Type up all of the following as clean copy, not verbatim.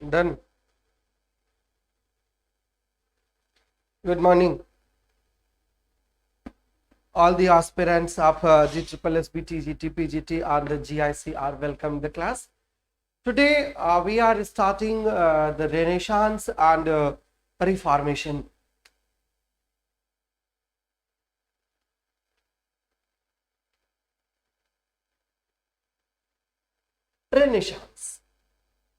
Done. Good morning. All the aspirants of GSSBT, GTP, and the GIC are welcome in the class. Today we are starting the Renaissance and Reformation. Renaissance.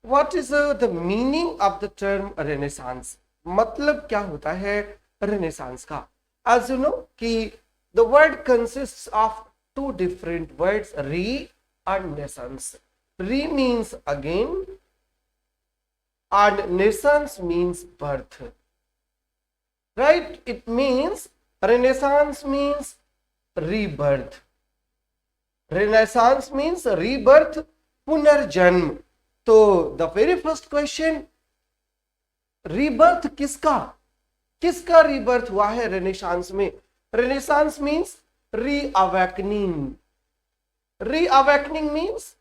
What is the meaning of the term Renaissance? मतलब क्या होता है Renaissance का? As you know कि the word consists of two different words, re and naissance. Re means again and naissance means birth. Right? It means Renaissance means rebirth. Renaissance means rebirth, पुनर्जन्म. तो the very first question, rebirth किसका rebirth हुआ है renaissance में? Renaissance means reawakening. Reawakening means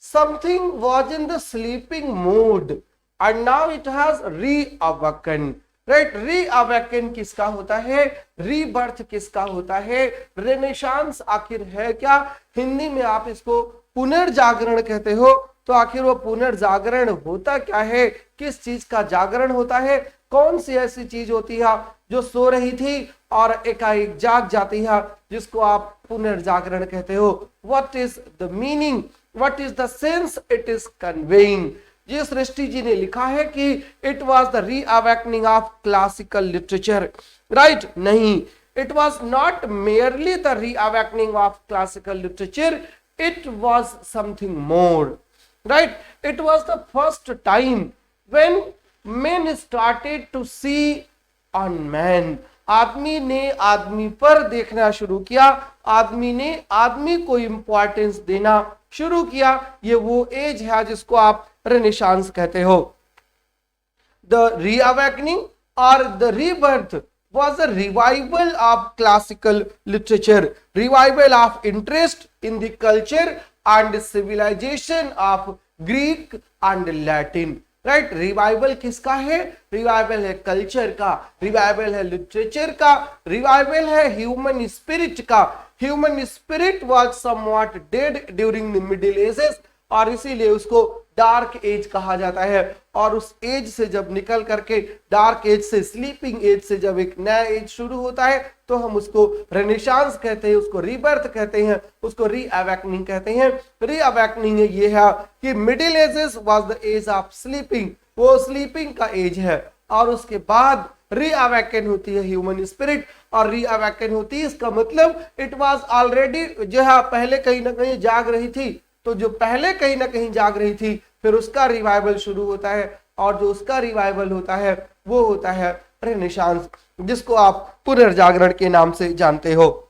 something was in the sleeping mood and now it has reawakened. Right, reawaken किसका होता है? Rebirth किसका होता है? रेनेसांस आखिर है क्या? हिंदी में आप इसको पुनर्जागरण कहते हो, तो आखिर वो पुनर्जागरण होता क्या है? किस चीज का जागरण होता है? कौन सी ऐसी चीज होती है जो सो रही थी और एकाएक जाग जाती है, जिसको आप पुनर्जागरण कहते हो? What is the meaning, what is the sense it is conveying? जी सृष्टि जी ने लिखा है कि it was the reawakening of classical literature. Right, नहीं, it was not merely the reawakening of classical literature, it was something more. Right, it was the first time when men started to see on man. आदमी ने आदमी पर देखना शुरू किया, आदमी ने आदमी को इंपॉर्टेंस देना शुरू किया. ये वो एज है जिसको आप रेनेसांस कहते हो. The reawakening or the rebirth was a revival of classical literature, revival of interest in the culture and civilization of Greek and Latin. Right, revival किसका है? रिवाइवल है कल्चर का, रिवाइवल है लिटरेचर का, रिवाइवल है human spirit का. Human spirit was somewhat dead during the middle ages और इसीलिए उसको डार्क एज कहा जाता है. और उस एज से जब निकल करके डार्क एज से, स्लीपिंग एज से जब एक नया एज शुरू होता है तो हम उसको रेनेसांस कहते हैं, उसको रीबर्थ कहते हैं, उसको रीअवेकनिंग कहते हैं. रीअवेकनिंग ये है कि middle ages was the age of sleeping, वो स्लीपिंग का एज है, और उसके बाद रीअवेकन होती है ह्यूमन स्पिरिट. और रीअवेकन होती है, इसका मतलब इट वाज ऑलरेडी जो है पहले कहीं ना कहीं जाग रही थी, तो जो पहले कहीं ना कहीं जाग रही थी फिर उसका रिवाइवल शुरू होता है, और जो उसका रिवाइवल होता है वो होता है रेनेसांस, जिसको आप पुनर्जागरण के नाम से जानते हो.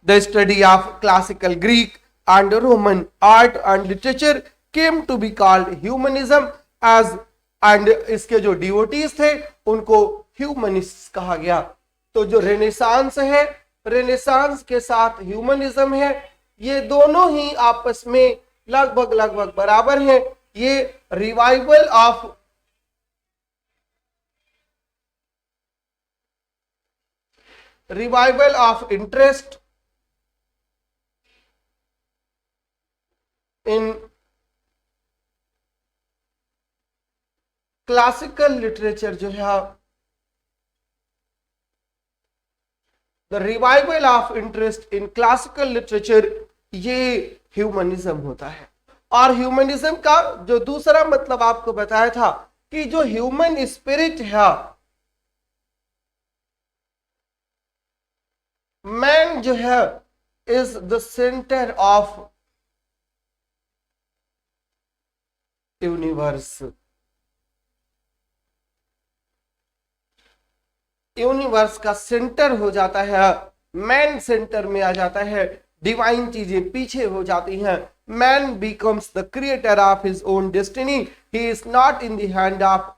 The study of classical Greek and Roman art and literature came to be called humanism age, and इसके जो डिवोटीज थे उनको ह्यूमनिस्ट कहा गया. तो जो रेनेसांस है, रेनेसांस के साथ ह्यूमनिज्म है, ये दोनों ही आपस में लगभग बराबर है. ये revival of interest in classical literature जो है, the revival of interest in classical literature, ये ह्यूमनिज्म होता है. और ह्यूमनिज्म का जो दूसरा मतलब आपको बताया था कि जो ह्यूमन स्पिरिट है, मैन जो है is the centre of universe. Universe का सेंटर हो जाता है, मैन सेंटर में आ जाता है, डिवाइन चीजें पीछे हो जाती हैं. Man becomes the creator of his own destiny, he is not in the hand of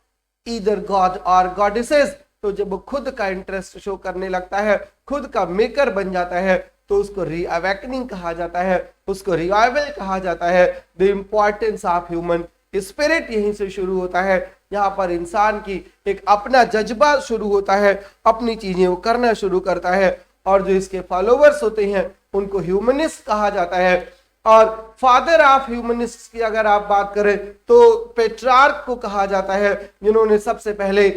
either God और गॉडेसेस. तो जब वो खुद का इंटरेस्ट शो करने लगता है, खुद का मेकर बन जाता है, तो उसको रीअवेकनिंग कहा जाता है, उसको रिवाइवल कहा जाता है. The importance of human spirit यहीं से शुरू होता है। यहाँ पर इंसान की एक अपना जज्बा शुरू होता है, अपनी चीजें वो करना शुरू करता है, और जो इसके फॉलोवर्स होते हैं उनको ह्यूमनिस्ट कहा जाता है। और फादर ऑफ ह्यूमनिस्ट की अगर आप बात करें तो पेट्रार्क को कहा जाता है, जिन्होंने सबसे पहले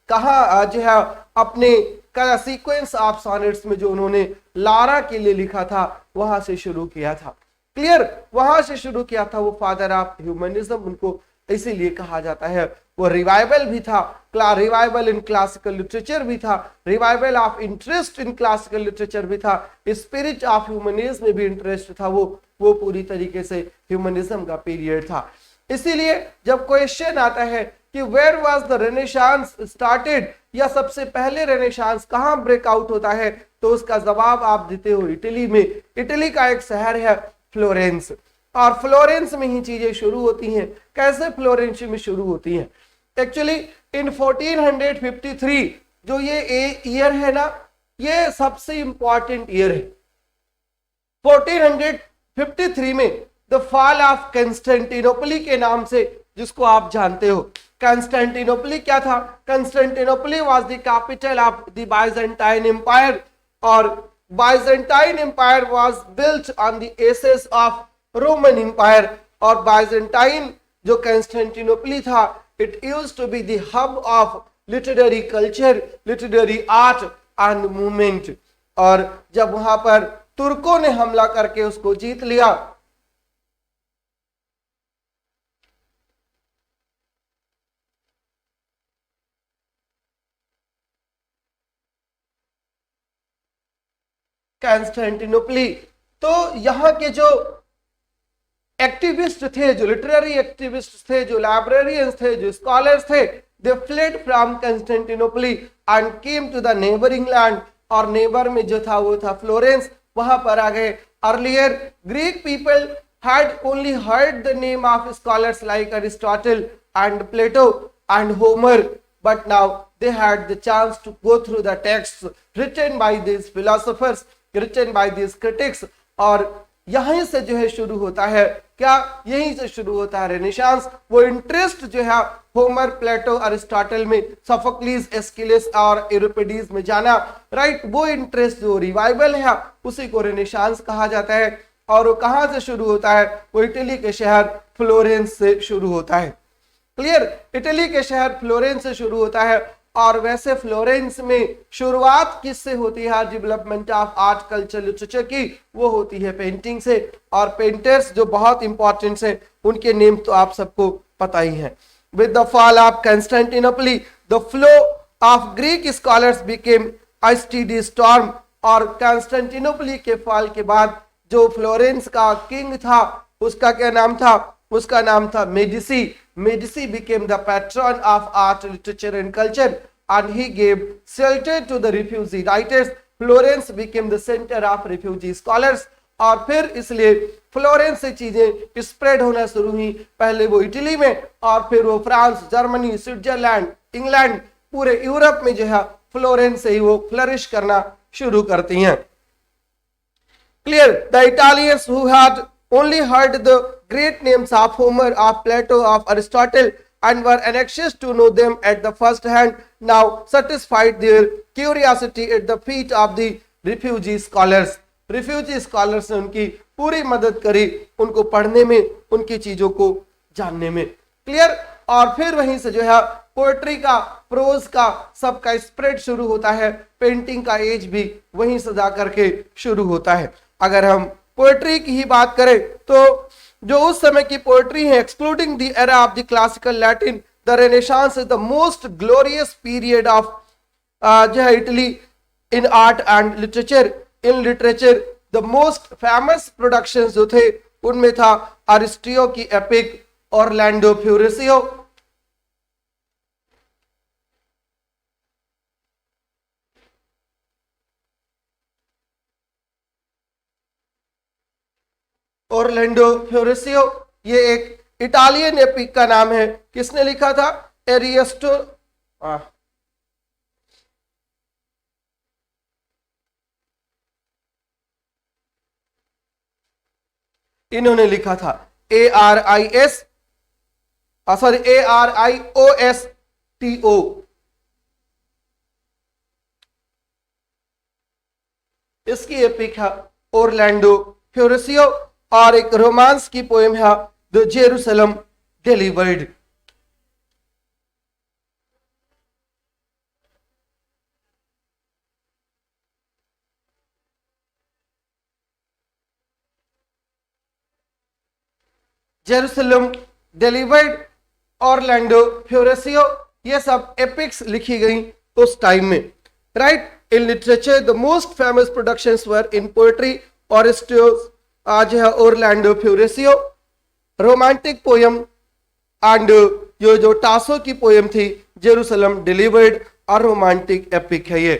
कहा जो है अपने सीक्वेंस ऑफ सॉनेट्स में जो उन्होंने लारा के लिए लिखा था वहां से शुरू किया था। क्लियर, वहां से शुरू किया था वो फादर ऑफ ह्यूमनिज्म, उनको इसीलिए कहा जाता है। वो रिवाइवल भी था, रिवाइवल इन क्लासिकल लिटरेचर भी था, revival of interest in classical literature भी था, स्पिरिट ऑफ ह्यूमनिज्म में भी इंटरेस्ट था। वो पूरी तरीके से ह्यूमनिज्म का पीरियड था। इसीलिए जब क्वेश्चन आता है कि where was the renaissance started, या सबसे पहले रेनेसांस कहां ब्रेकआउट होता है, तो उसका जवाब आप देते हो इटली में। इटली का एक शहर है फ्लोरेंस, और फ्लोरेंस में ही चीजें शुरू होती हैं। कैसे फ्लोरेंस में शुरू होती हैं? एक्चुअली इन 1453 जो ये ईयर है ना, ये सबसे इंपॉर्टेंट ईयर है। 1453 में द फॉल ऑफ कंस्टेंटिनोपली के नाम से, जिसको आप जानते हो। कंस्टेंटिनोपली क्या था? Constantinople was the capital of the Byzantine empire, और Byzantine empire was built on the ashes of Roman empire. और बाइजेंटाइन जो कंस्टेंटिनोपली था, it used to be the hub of literary culture, literary art and movement. और जब वहां पर तुर्कों ने हमला करके उसको जीत लिया, कंस्टेंटिनोपली, तो यहां के जो एक्टिविस्ट थे, जो लिटरेरी एक्टिविस्ट थे, जो लाइब्रेरियंस थे, जो स्कॉलर्स थे, they fled from Constantinople and came to the neighbouring land. और नेबर में जो था वो था फ्लोरेंस, वहां पर आ गए। Earlier Greek people had only heard the name of scholars like Aristotle and Plato and Homer, but now they had the chance to go through the texts written by these philosophers, written by these critics। और यहीं से जो है शुरू होता है क्या? यहीं से शुरू होता है रेनेसांस। वो इंटरेस्ट जो है होमर, प्लेटो, अरिस्टोटल में, सोफोक्लीज, एस्किलस और यूरिपिडीज में जाना, राइट, वो इंटरेस्ट जो रिवाइवल है उसी को रेनेसांस कहा जाता है। और वो कहां से शुरू होता है? वो इटली के शहर फ्लोरेंस से शुरू होता है। क्लियर, इटली के शहर फ्लोरेंस से शुरू होता है। और वैसे फ्लोरेंस में शुरुआत किससे होती है development of art, culture, literature की? वो होती है पेंटिंग से। और पेंटर्स जो बहुत इंपॉर्टेंट है उनके नेम तो आप सबको पता ही है। With the fall of Constantinople the flow of Greek scholars became a steady storm. और कंस्टेंटिनोपली के फॉल के बाद जो फ्लोरेंस का किंग था, उसका क्या नाम था? उसका नाम था Medici. Medici became the patron of art, literature and culture, and he gave shelter to the refugee writers. Florence became the center of refugee scholars। और फिर इसलिए फ्लोरेंस से चीजें स्प्रेड होना शुरू हुई। पहले वो इटली में, और फिर वो फ्रांस, जर्मनी, स्विट्जरलैंड, इंग्लैंड, पूरे यूरोप में जो है फ्लोरेंस से ही वो फ्लरिश करना शुरू करती हैं। Clear, the Italians who had only heard the great names of Homer, of Plato, of Aristotle, and were anxious to know them at the first hand, now satisfied their curiosity at the feet of the refugee scholars। refugee scholars ने उनकी पूरी मदद करी, उनको पढ़ने में, उनकी चीजों को जानने में। क्लियर, और फिर वहीं से जो है पोएट्री का, प्रोज का, सबका स्प्रेड शुरू होता है। पेंटिंग का एज भी वहीं से जा करके शुरू होता है। अगर हम पोएट्री की ही बात करें तो जो उस समय की पोएट्री है, excluding the era of the classical Latin, the renaissance is the most glorious period of जो है Italy in art and literature. In literature the most famous productions जो थे उनमें था अरिस्टियो की एपिक ऑरलैंडो फ्यूरिसियो, ऑरलैंडो फ्लोरेसियो। ये एक इटालियन एपिक का नाम है। किसने लिखा था? एरिस्टो इन्होंने लिखा था। ARIS sorry ARIOSTO। इसकी एपिक है ओरलैंडो फ्यूरिसियो, और एक रोमांस की पोएम है the Jerusalem delivered. Jerusalem delivered, Orlando Furioso, ये सब एपिक्स लिखी गई उस टाइम में, right. In literature the most famous productions were in poetry Ariosto's, आज है Orlando Furioso, romantic poem and ये जो टासो की पोयम थी जेरूसलम डिलीवर्ड, और रोमांटिक एपिक है ये।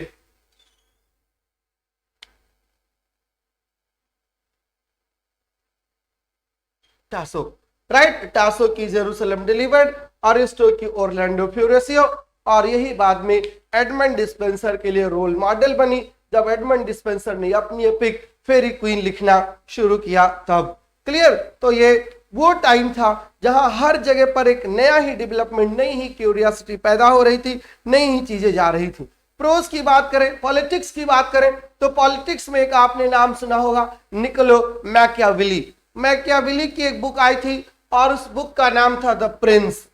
टासो, राइट, टासो की जेरूसलम डिलीवर्ड, अरिस्टो की ओरलैंडो फ्यूरिसियो, और यही बाद में एडमंड डिस्पेंसर के लिए रोल मॉडल बनी, जब एडमंड डिस्पेंसर ने अपनी एपिक फेरी क्वीन लिखना शुरू किया तब। क्लियर। तो ये वो टाइम था जहां हर जगह पर एक नया ही डेवलपमेंट, नई ही क्यूरियोसिटी पैदा हो रही थी, नई ही चीजें जा रही थी। प्रोज की बात करें, पॉलिटिक्स की बात करें, तो पॉलिटिक्स में एक आपने नाम सुना होगा, निकोलो मैकियावेली। मैकियावेली की एक बुक आई थी और उस बुक का नाम था द प्रिंस।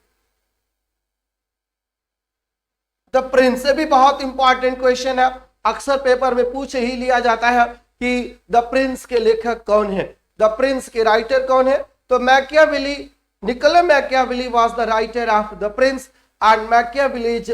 द प्रिंस से भी बहुत इंपॉर्टेंट क्वेश्चन है, अक्सर पेपर में पूछ ही लिया जाता है कि द प्रिंस के लेखक कौन है, द प्रिंस के राइटर कौन है। तो Machiavelli, Niccolo Machiavelli was the writer of the prince, and Machiavelli is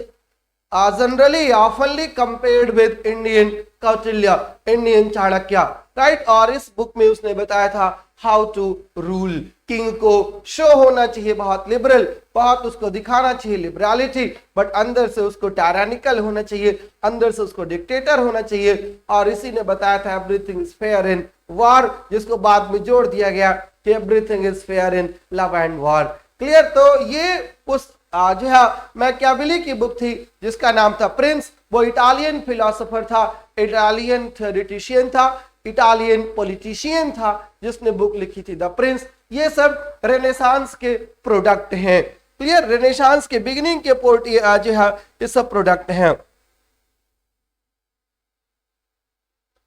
generally oftenly compared with Indian Kautilya, Indian Chanakya, right. और इस बुक में उसने बताया था हाउ टू रूल। किंग को शो होना चाहिए बहुत लिबरल, बहुत उसको दिखाना चाहिए लिबरलिटी, बट अंदर से उसको टायरानिकल होना चाहिए, अंदर से उसको डिक्टेटर होना चाहिए। और इसी ने बताया था everything is fair in war, जिसको बाद में जोड़ दिया गया कि everything is fair in love and war. Clear. तो ये उस जो है मैकियावेली की बुक थी जिसका नाम था प्रिंस। वो इटालियन फिलोसोफर था, इटालियन थ्योरेटिशियन था, इटालियन पॉलिटिशियन था, जिसने बुक लिखी थी द प्रिंस। ये सब रेनेसांस के प्रोडक्ट हैं। क्लियर। रेनेसांस के बिगिनिंग के पोर्ट जो है ये सब प्रोडक्ट हैं।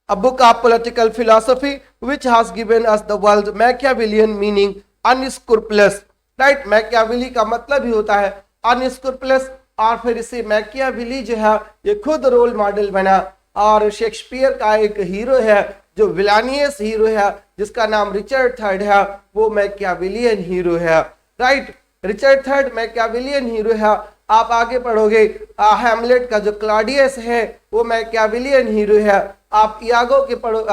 A book of political philosophy which has given us the world Machiavellian meaning unscrupulous, right. Machiavelli का मतलब ही होता है अनस्क्रूपुलस, और फिर इसे मैकियावेली जो है ये खुद रोल मॉडल बना, और शेक्सपियर का एक हीरो है जो विलानियस हीरो है जिसका नाम रिचर्ड थर्ड है, वो मैकियावेलियन हीरो है, right. Richard third Machiavellian hero है। आप आगे पढ़ोगे हैमलेट का जो क्लॉडियस है वो मैकियावेलियन हीरो है। आप इयागो के पढ़ो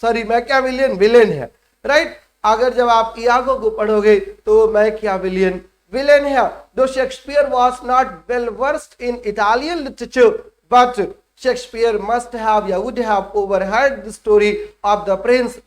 सॉरी मैकियावेलियन विलेन है, राइट। अगर जब आप इयागो को पढ़ोगे तो मैकियावेलियन विलेन है। Though Shakespeare was not well versed in Italian literature, but Shakespeare must have या would have overheard the story of the prince,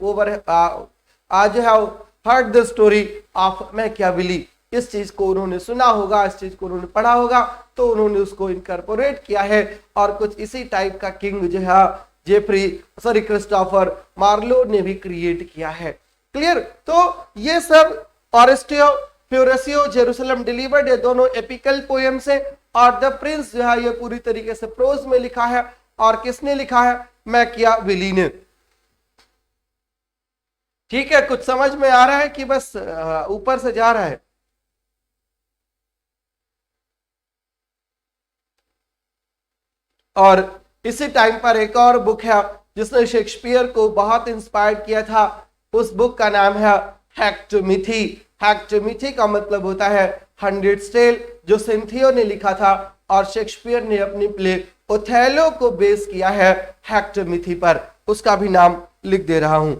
आज have heard the story of Machiavelli. इस चीज को उन्होंने सुना होगा, इस चीज को उन्होंने पढ़ा होगा, तो उन्होंने उसको इनकॉर्पोरेट किया है, और कुछ इसी टाइप का किंग जो है क्रिस्टोफर मार्लो ने भी क्रिएट किया है। क्लियर। तो ये सब ओरेस्टियो फ्यूरिसियो, जेरूसलम डिलीवर्ड, ये दोनों एपिकल पोएम्स हैं, और द प्रिंस जो है ये पूरी तरीके से प्रोज में लिखा है। और किसने लिखा है? मैकियावेली ने। ठीक है, कुछ समझ में आ रहा है कि बस ऊपर से जा रहा है? और इसी टाइम पर एक और बुक है जिसने शेक्सपियर को बहुत इंस्पायर किया था, उस बुक का नाम है हेक्टोमिथी। हेक्टोमिथी का मतलब होता है 100 टेल, जो सिंथियो ने लिखा था, और शेक्सपियर ने अपनी प्ले ओथेलो को बेस किया है हेक्टोमिथी पर। उसका भी नाम लिख दे रहा हूं।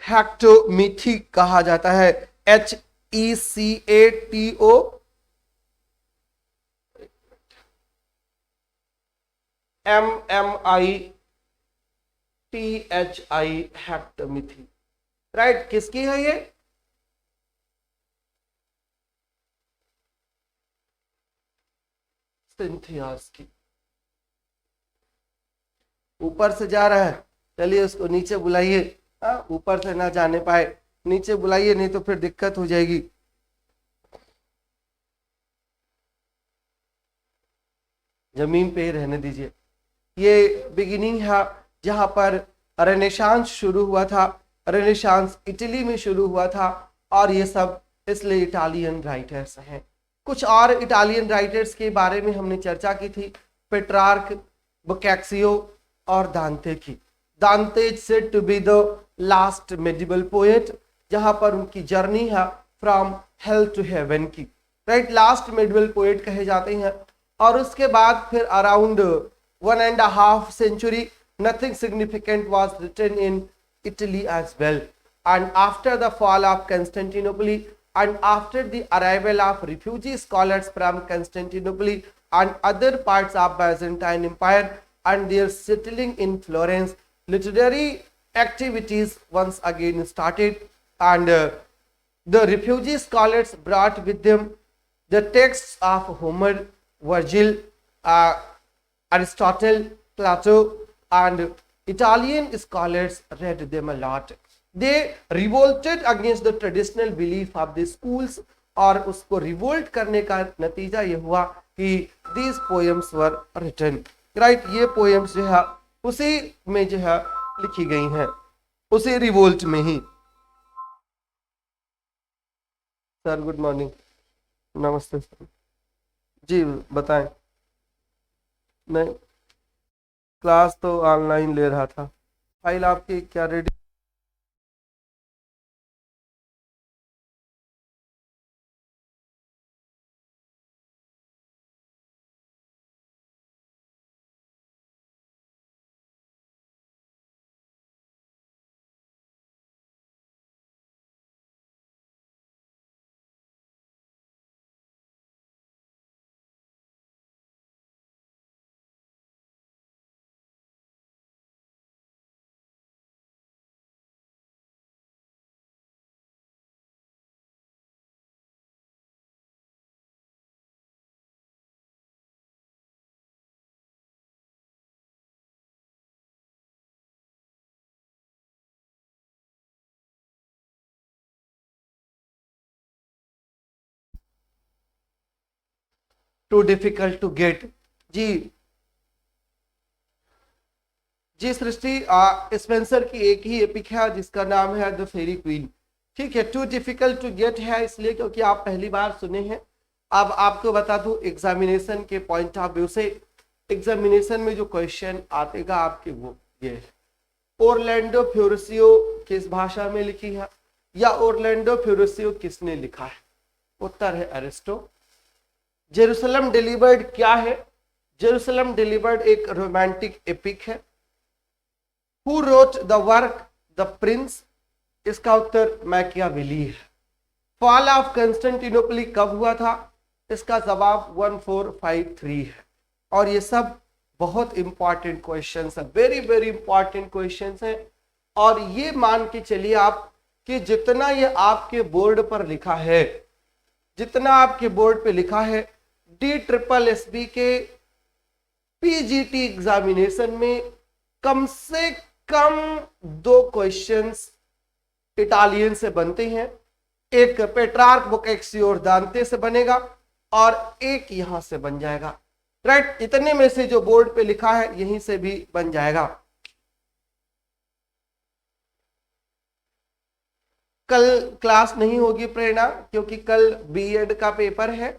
हेक्टोमिथी कहा जाता है, HECATO MMITHI, हेक्टोमिथी। राइट, किसकी है ये? सिंथियास की। ऊपर से जा रहा है, चलिए उसको नीचे बुलाइए। ऊपर से ना जाने पाए, नीचे बुलाइए, नहीं तो फिर दिक्कत हो जाएगी। जमीन पे ही रहने दीजिए। ये बिगिनिंग है जहां पर रेनेसांस शुरू हुआ था। रेनेसांस इटली में शुरू हुआ था, और ये सब इसलिए इटालियन राइटर्स हैं। कुछ और इटालियन राइटर्स के बारे में हमने चर्चा की थी, पेट्रार्क, बोकैक्सियो और दांते की। Dante is said to be the last medieval poet, जहां पर उनकी जर्नी है फ्रॉम हेल टू हेवन की, राइट, लास्ट मेडिवल पोएट कहे जाते हैं। और उसके बाद फिर around 1.5 century nothing significant was written in Italy as well. And after the fall of Constantinople and after the arrival of refugee scholars from Constantinople and other parts of Byzantine Empire and their settling in Florence, literary activities once again started, and the refugee scholars brought with them the texts of Homer, Virgil, Aristotle, Plato, and Italian scholars read them a lot. They revolted against the traditional belief of the schools, और उसको revolt करने का नतीजा ये हुआ कि these poems were written, right, ये poems जो है उसी में जो है लिखी गई हैं, उसी रिवोल्ट में ही। सर गुड मॉर्निंग, नमस्ते सर जी, बताएं। नहीं, क्लास तो ऑनलाइन ले रहा था। फाइल आपकी क्या ready? Too difficult to get. जी जी सृष्टि, स्पेंसर की एक ही एपिक है जिसका नाम है द फेरी क्वीन। ठीक है, टू डिफिकल्ट टू गेट है इसलिए क्योंकि आप पहली बार सुने हैं। अब आपको बता दूं एग्जामिनेशन के पॉइंट ऑफ व्यू से, एग्जामिनेशन में जो क्वेश्चन आतेगा आपके वो ये है, ओरलैंडो फ्लोरेंसियो किस भाषा में लिखी है, या ओरलैंडो फ्लोरेंसियो किसने लिखा है? उत्तर है अरिस्टो। जेरूसलम डिलीवर्ड क्या है? जेरूसलम डिलीवर्ड एक रोमांटिक एपिक है। Who wrote the work? The Prince. इसका उत्तर मैकियावेली है। फॉल ऑफ कंस्टेंटिनोपल कब हुआ था? इसका जवाब 1453 है। और ये सब बहुत इंपॉर्टेंट क्वेश्चंस है, वेरी वेरी इंपॉर्टेंट क्वेश्चंस है। और ये मान के चलिए आप कि जितना ये आपके बोर्ड पर लिखा है, जितना आपके बोर्ड पे लिखा है, DSSB के PGT एग्जामिनेशन में कम से कम 2 क्वेश्चंस इटालियन से बनते हैं। एक पेट्रार्क, बोकैक्सियो और दांते से बनेगा और एक यहां से बन जाएगा, राइट। इतने में से जो बोर्ड पे लिखा है यहीं से भी बन जाएगा। कल क्लास नहीं होगी प्रेरणा, क्योंकि कल बीएड का पेपर है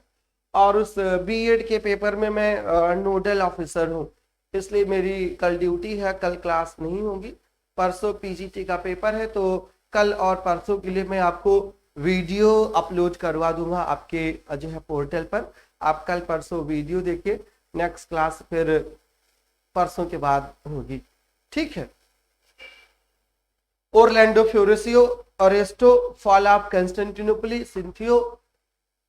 और उस बीएड के पेपर में मैं नोडल ऑफिसर हूं, इसलिए मेरी कल ड्यूटी है, कल क्लास नहीं होगी। परसों पीजीटी का पेपर है, तो कल और परसों के लिए मैं आपको वीडियो अपलोड करवा दूंगा आपके जो है पोर्टल पर। आप कल परसों वीडियो देखिए, नेक्स्ट क्लास फिर परसों के बाद होगी, ठीक है। ओरलैंडो फ्लोरेंसियो, अरेस्टो, फॉल ऑफ कंस्टेंटिनोपल, सिंथियो,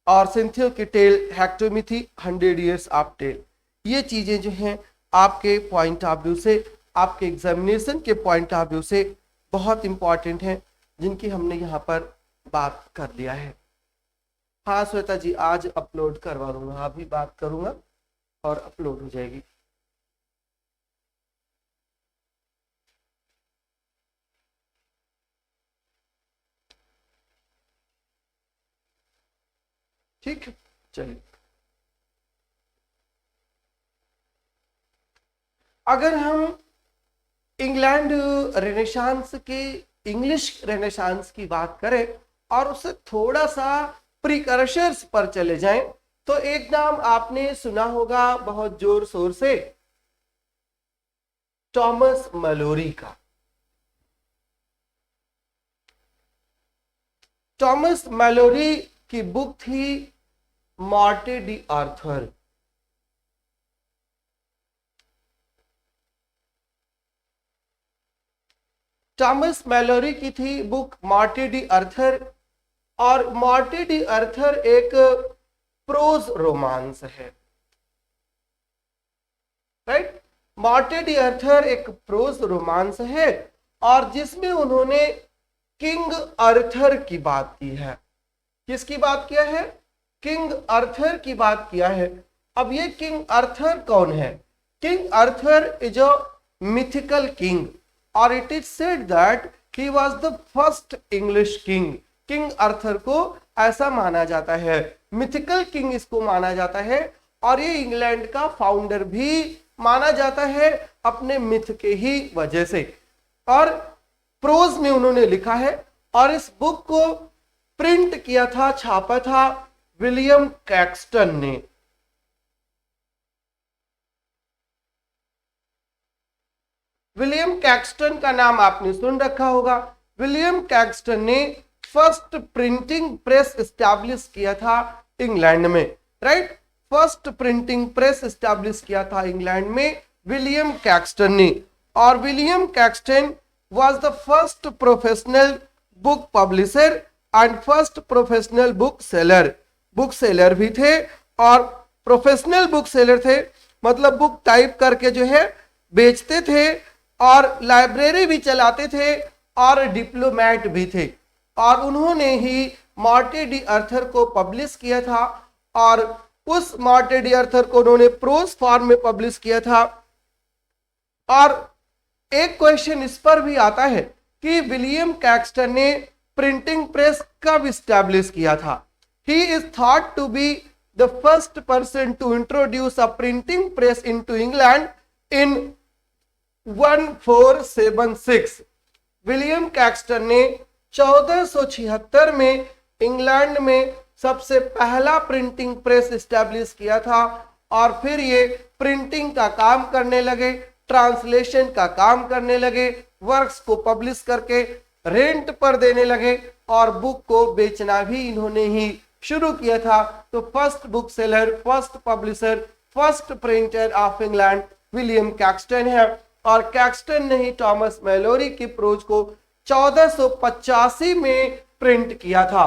और सिंथियो की टेल हेक्टोमिथी, 100 इयर्स ऑफ टेल। ये चीजें जो हैं आपके पॉइंट ऑफ व्यू से, आपके एग्जामिनेशन के पॉइंट ऑफ व्यू से बहुत इंपॉर्टेंट हैं। जिनकी हमने यहाँ पर बात कर लिया है। हाँ श्वेता जी, आज अपलोड करवा दूंगा, अभी बात करूंगा और अपलोड हो जाएगी। ठीक है, चलिए। अगर हम इंग्लैंड रेनेसांस के इंग्लिश रेनेसांस की बात करें और उससे थोड़ा सा प्रिकर्सर्स पर चले जाएं, तो एक नाम आपने सुना होगा बहुत जोर शोर से, टॉमस मैलोरी का। टॉमस मैलोरी की बुक थी मॉर्टे डी आर्थर। टॉमस मैलोरी की थी बुक मॉर्टे डी आर्थर, और मॉर्टे डी आर्थर एक प्रोज रोमांस है, राइट। मॉर्टे डी आर्थर एक प्रोज रोमांस है और जिसमें उन्होंने किंग आर्थर की बात की है। किसकी बात किया है? किंग आर्थर की बात किया है। अब ये किंग आर्थर कौन है? King Arthur is a mythical king और it is said that he was the first English king. King Arthur को ऐसा माना जाता है, मिथिकल किंग इसको माना जाता है, और ये इंग्लैंड का फाउंडर भी माना जाता है अपने मिथ के ही वजह से। और प्रोज में उन्होंने लिखा है और इस बुक को प्रिंट किया था, छापा था विलियम कैक्सटन ने। विलियम कैक्सटन का नाम आपने सुन रखा होगा। विलियम कैक्सटन ने फर्स्ट प्रिंटिंग प्रेस एस्टैब्लिश किया था इंग्लैंड में, right. First printing press establish किया था इंग्लैंड में विलियम कैक्सटन ने। और William Caxton was the first professional book publisher and first professional book seller. Book seller भी थे और प्रोफेशनल बुक सेलर थे, मतलब बुक टाइप करके जो है बेचते थे, और लाइब्रेरी भी चलाते थे और डिप्लोमेट भी थे। और उन्होंने ही मॉर्टे डी आर्थर को पब्लिश किया था और उस मॉर्टे डी आर्थर को उन्होंने प्रोज फॉर्म में पब्लिश किया था। और एक क्वेश्चन इस पर भी आता है कि विलियम कैक्सटन ने प्रिंटिंग प्रेस कब इस्टेब्लिश किया था? He is thought to be the first person to introduce a printing press into England in 1476। William Caxton ने 1476 में इंग्लैंड में सबसे पहला प्रिंटिंग प्रेस इस्टेब्लिश किया था, और फिर ये प्रिंटिंग का काम करने लगे, ट्रांसलेशन का काम करने लगे, वर्क्स को पब्लिश करके रेंट पर देने लगे और बुक को बेचना भी इन्होंने ही शुरू किया था। तो first book seller, first publisher, first printer of England William Caxton है। और कैक्सटन ने ही टॉमस मैलोरी की प्रोज को 1485 में प्रिंट किया था,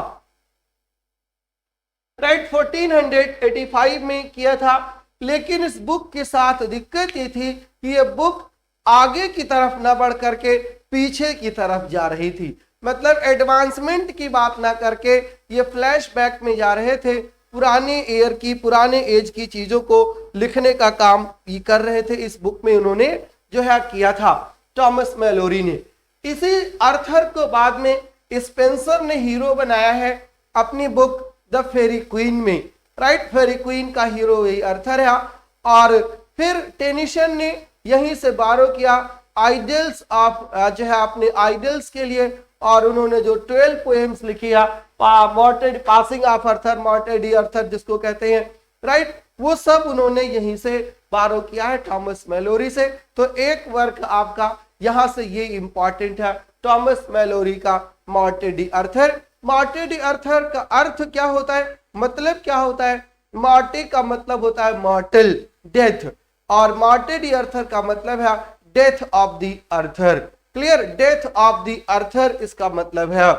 राइट। 1485 में किया था, लेकिन इस बुक के साथ दिक्कत ये थी कि ये बुक आगे की तरफ न बढ़ करके पीछे की तरफ जा रही थी, मतलब एडवांसमेंट की बात ना करके ये फ्लैशबैक में जा रहे थे, पुराने ईयर की, पुराने एज की चीजों को लिखने का काम ये कर रहे थे। इस बुक में उन्होंने जो है किया था टॉमस मैलोरी ने। इसी आर्थर को बाद में स्पेंसर ने हीरो बनाया है अपनी बुक द फेरी क्वीन में, राइट। फेरी क्वीन का हीरो यही आर्थर है। और फिर टेनिसन ने यहीं से बारो किया आइडल्स ऑफ जो है अपने आइडल्स के लिए, और उन्होंने जो 12 पोएम्स लिखी है, passing of Arthur, Morte d'Arthur जिसको कहते हैं, राइट, वो सब उन्होंने यहीं से बारो किया है टॉमस मैलोरी से। तो एक वर्क आपका यहां से ये इंपॉर्टेंट है, टॉमस मैलोरी का मॉर्टे D Arthur. Morte D Arthur का अर्थ क्या होता है, मतलब क्या होता है? मॉर्टे का मतलब होता है मॉर्टल, डेथ, और मॉर्टे डी आर्थर का मतलब है death of the Arthur. Clear, death of the Arthur इसका मतलब है।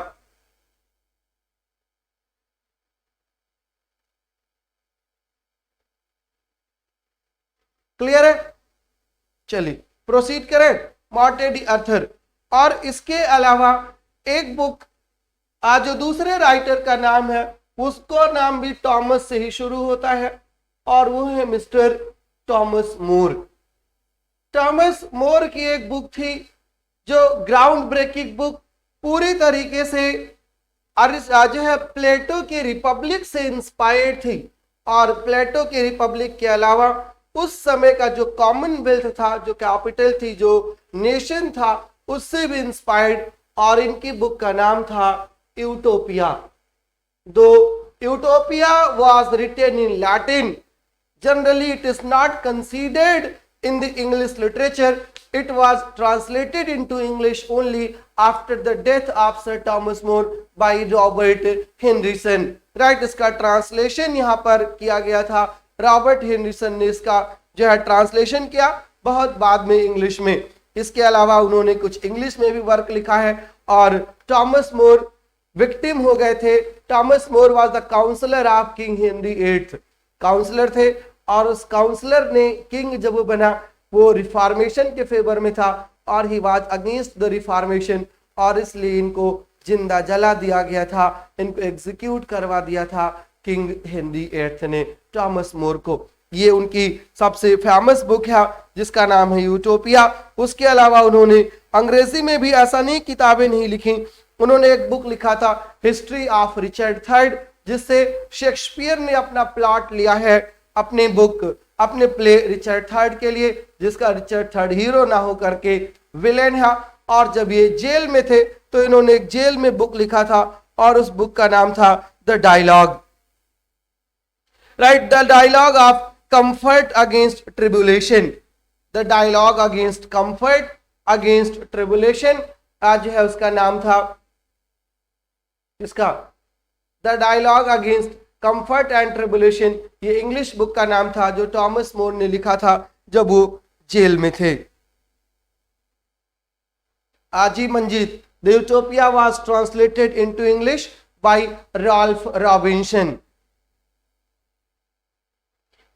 क्लियर है? चलिए प्रोसीड करें। मॉर्टे डी आर्थर। और इसके अलावा एक बुक आज जो दूसरे राइटर का नाम है उसको नाम भी टॉमस से ही शुरू होता है और वो है मिस्टर टॉमस मोर। टॉमस मोर की एक बुक थी जो ग्राउंड ब्रेकिंग बुक, पूरी तरीके से जो है प्लेटो की रिपब्लिक से इंस्पायर्ड थी और प्लेटो की रिपब्लिक के अलावा उस समय का जो कॉमनवेल्थ था, जो कैपिटल थी, जो नेशन था, उससे भी इंस्पायर्ड। और इनकी बुक का नाम था यूटोपिया। दो utopia was written in Latin, generally it is not considered in the English literature. It was translated into English only after the death of Sir Thomas More by Robert Henryson. Right, इसका translation यहाँ पर किया गया था, Robert हेनरिसन ने इसका जो है ट्रांसलेशन किया बहुत बाद में इंग्लिश में। इसके अलावा उन्होंने कुछ इंग्लिश में भी वर्क लिखा है। और टॉमस मोर विक्टिम हो गए थे। Thomas More was the counsellor of king Henry eight, counsellor थे और उस काउंसलर ने किंग जब वो बना वो रिफॉर्मेशन के फेवर में था और he was against the reformation, और इसलिए इनको जिंदा जला दिया गया था, इनको एग्जीक्यूट करवा दिया था किंग हेनरी एट ने टॉमस मोर को। ये उनकी सबसे फेमस बुक है जिसका नाम है यूटोपिया। उसके अलावा उन्होंने अंग्रेजी में भी ऐसा नहीं किताबें नहीं लिखी, उन्होंने एक बुक लिखा था हिस्ट्री ऑफ रिचर्ड थर्ड, जिससे शेक्सपियर ने अपना प्लॉट लिया है अपने बुक, अपने प्ले रिचर्ड थर्ड के लिए, जिसका रिचर्ड थर्ड हीरो ना हो करके विलेन है। और जब ये जेल में थे तो इन्होंने एक जेल में बुक लिखा था और उस बुक का नाम था the dialogue, right, the dialogue of comfort against tribulation, the dialogue against comfort against tribulation आज है उसका नाम था, इसका the dialogue against comfort and tribulation. ये इंग्लिश बुक का नाम था जो टॉमस मोर ने लिखा था जब वो जेल में थे। आजी Manjeet, the Utopia was translated into English by Ralph Robinson.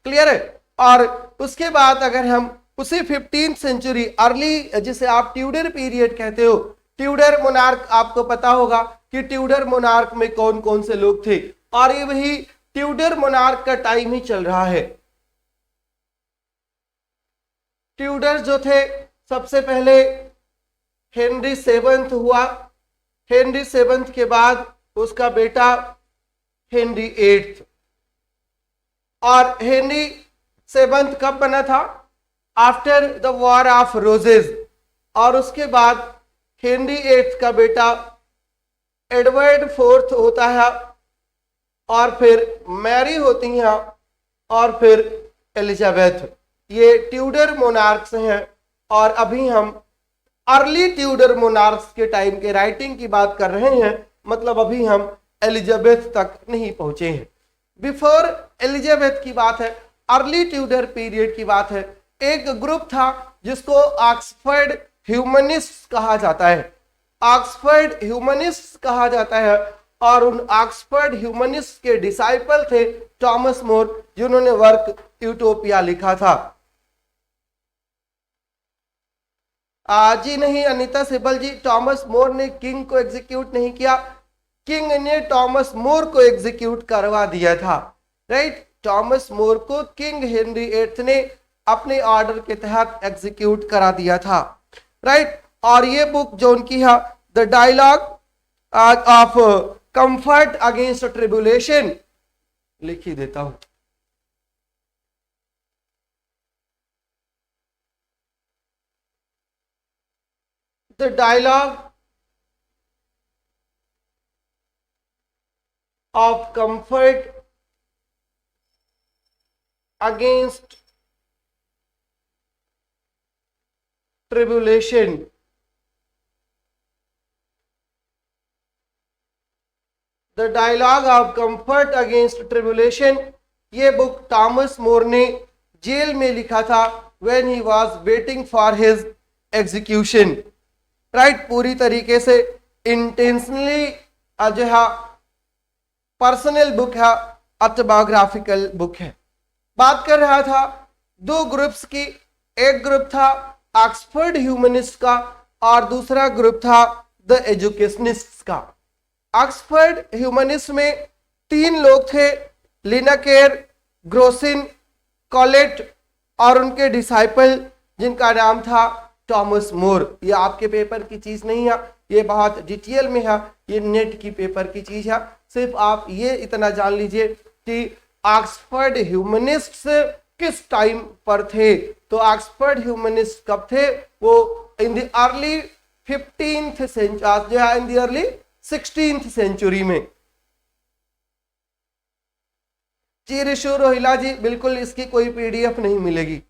Clear है। और उसके बाद अगर हम उसी 15th सेंचुरी अर्ली, जिसे आप ट्यूडर पीरियड कहते हो, ट्यूडर मोनार्क, आपको पता होगा कि ट्यूडर मोनार्क में कौन कौन से लोग थे, और ये वही ट्यूडर मोनार्क का टाइम ही चल रहा है। ट्यूडर जो थे, सबसे पहले हेनरी सेवंथ हुआ, हेनरी सेवंथ के बाद उसका बेटा हेनरी एट्थ। और हेनरी सेवंथ कब बना था? After the war of roses. और उसके बाद हेनरी एट्थ का बेटा एडवर्ड फोर्थ होता है, और फिर मैरी होती हैं, और फिर एलिजाबेथ। ये ट्यूडर मोनार्क्स हैं। और अभी हम अर्ली ट्यूडर मोनार्क्स के टाइम के राइटिंग की बात कर रहे हैं, मतलब अभी हम एलिजाबेथ तक नहीं पहुंचे हैं। बिफोर एलिजाबेथ की बात है, अर्ली ट्यूडर पीरियड की बात है। एक ग्रुप था जिसको ऑक्सफोर्ड ह्यूमनिस्ट कहा जाता है, ऑक्सफोर्ड ह्यूमनिस्ट कहा जाता है। और उन ऑक्सफोर्ड ह्यूमनिस्ट के डिसाइपल थे टॉमस मोर, जिन्होंने वर्क यूटोपिया लिखा था। जी नहीं अनीता सिबल जी, टॉमस मोर ने किंग को एग्जीक्यूट नहीं किया, किंग ने टॉमस मोर को एग्जीक्यूट करवा दिया था, राइट। टॉमस मोर को किंग हेनरी एट्थ ने अपने ऑर्डर के तहत एग्जीक्यूट करा दिया था, राइट। और ये बुक जो उनकी है the dialogue of comfort against tribulation, लिख ही देता हूं। The dialogue of comfort against tribulation, the dialogue of comfort against tribulation. ये बुक टॉमस मोर ने जेल में लिखा था when he was waiting for his execution, right. पूरी तरीके से इंटेंशनली जो है पर्सनल बुक है, ऑटोबायोग्राफिकल बुक है। बात कर रहा था दो ग्रुप्स की, एक ग्रुप था ऑक्सफोर्ड ह्यूमनिस्ट का और दूसरा ग्रुप था द एजुकेशनिस्ट का। ऑक्सफोर्ड ह्यूमनिस्ट में 3 लोग थे, लिनाकेर, ग्रोसिन, कॉलेट और उनके डिसाइपल जिनका नाम था थॉमस मोर। ये आपके पेपर की चीज नहीं है, ये बहुत डिटेल में है, ये नेट की पेपर की चीज है। सिर्फ आप ये इतना जान लीजिए कि ऑक्सफोर्ड ह्यूमनिस्ट किस टाइम पर थे। तो ऑक्सफोर्ड ह्यूमनिस्ट कब थे? वो in the early 15th century, in the early 16th century में। जी ऋषु रोहिला जी, बिल्कुल इसकी कोई पीडीएफ नहीं मिलेगी।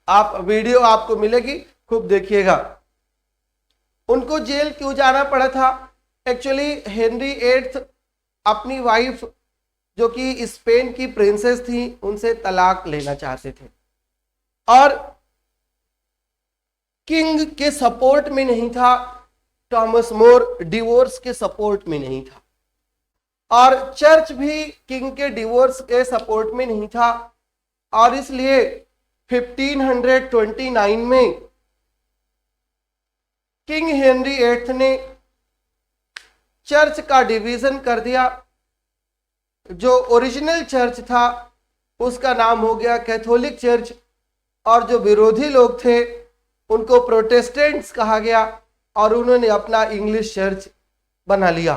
आप वीडियो आपको मिलेगी, खूब देखिएगा। उनको जेल क्यों जाना पड़ा था? एक्चुअली हेनरी एट्थ अपनी वाइफ जो कि स्पेन की प्रिंसेस थी उनसे तलाक लेना चाहते थे और किंग के सपोर्ट में नहीं था। थॉमस मोर डिवोर्स के सपोर्ट में नहीं था और चर्च भी किंग के डिवोर्स के सपोर्ट में नहीं था और इसलिए 1529 में किंग हेनरी एट्थ ने चर्च का डिवीजन कर दिया। जो ओरिजिनल चर्च था उसका नाम हो गया कैथोलिक चर्च और जो विरोधी लोग थे उनको प्रोटेस्टेंट्स कहा गया और उन्होंने अपना इंग्लिश चर्च बना लिया।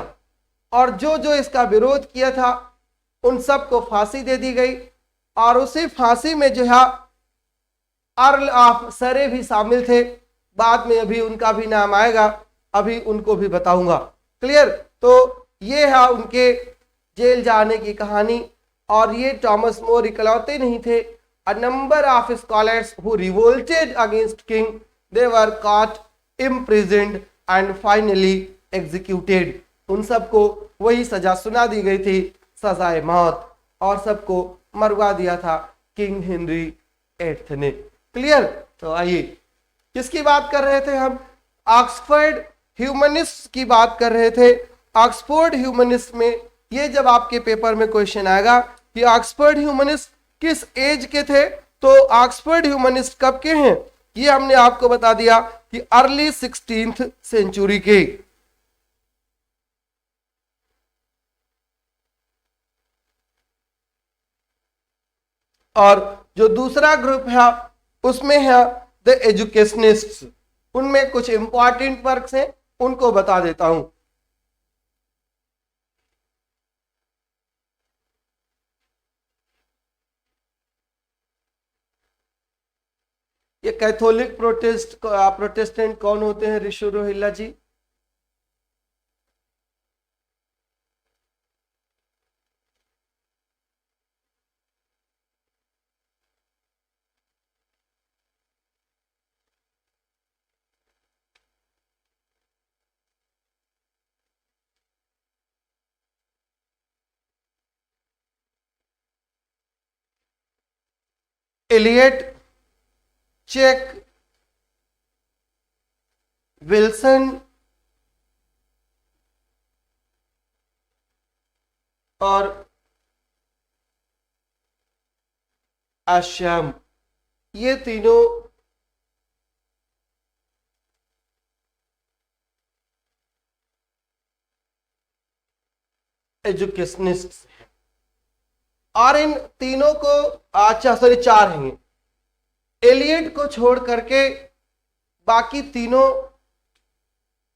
और जो जो इसका विरोध किया था उन सबको फांसी दे दी गई और उसी फांसी में जो है अर्ल ऑफ सरे भी शामिल थे। बाद में अभी उनका भी नाम आएगा, अभी उनको भी बताऊंगा। क्लियर? तो ये है उनके जेल जाने की कहानी। और ये थॉमस मोर इकलौते नहीं थे। A number of scholars who revolted against king, they were caught, imprisoned and finally executed. उन सबको वही सजा सुना दी गई थी, सजाए मौत, और सबको मरवा दिया था किंग हेनरी एट्थ ने। क्लियर? तो आइए, किसकी बात कर रहे थे हम? ऑक्सफोर्ड ह्यूमनिस्ट की बात कर रहे थे। ऑक्सफोर्ड ह्यूमनिस्ट में ये जब आपके पेपर में क्वेश्चन आएगा कि ऑक्सफोर्ड ह्यूमनिस्ट किस एज के थे, तो ऑक्सफोर्ड ह्यूमनिस्ट कब के हैं ये हमने आपको बता दिया कि अर्ली 16th सेंचुरी के। और जो दूसरा ग्रुप है उसमें है द एजुकेशनिस्ट्स। उनमें कुछ इंपॉर्टेंट वर्क्स हैं, उनको बता देता हूं। ये कैथोलिक प्रोटेस्टेंट कौन होते हैं ऋषु रोहिला जी? एलियट, चेक, विल्सन और आश्याम, ये तीनों एजुकेशनिस्ट हैं। और इन तीनों को, अच्छा सॉरी 4 हैं। एलियट को छोड़ करके बाकी तीनों